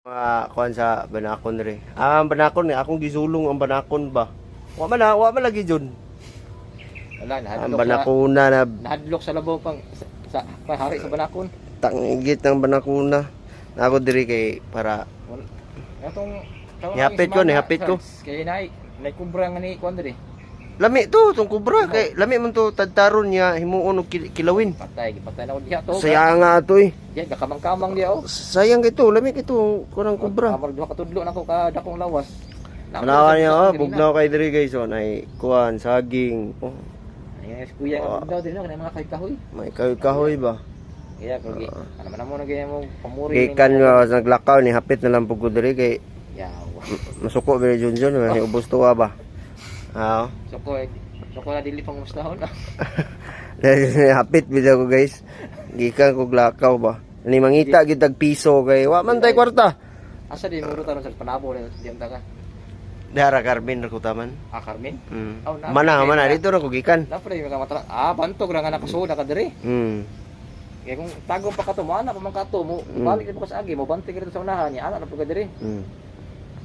Kuan sa Banakon re. Ang Banakon ni akong gisulong ang Banakon ba. Wa man lagi jud. Wala, Ang Banakuna na nahadlok sa labaw pang sa hari sa Banakon. tangigit ng Banakuna. Na ako diri kay para Wala. Atong Nihapit ko, nihapit ko. Kay nay kubra nga ni kuan diri. lami to tong kubra kay lami man to tadtaron niya himuon og kilawin. Gipatay na ko diha to. Sayang nga to eh. Diyan kakamang-kamang diha oh. Sayang kito, lami kito kurang kubra. Amar duha ka tudlo nako ka dakong lawas. Manawa niya bugnaw kay diri guys on ay kuan saging. Oh, Ay kuya nga daw diri na mga kahoy. may kahoy ba? Kaya kung ano man mo nagay mo pamuri. Gikan nga naglakaw ni hapit na lang pug ko diri kay Yaw. masuko ba Junjun may ubos tuwa ba? Ah. So ko na dili pang mustahon. Hapit bitaw ko guys. Gikan ko glakaw ba. Ni mangita gid tag piso kay wa man tay kwarta. Asa di mo rutan sa panabo ni diyan ta ka. Dara Carmen ra ko taman. Ah Carmen. Mm. Oh, Mana dito ra ko gikan. Na pre mga matra. Ah bantog ra nga nakasuda ka diri. Kaya kung tago pa ka to mo ana pa man ka to mo balik mo ka sa agi mo bantig ka sa unahan niya ana na pud ka diri.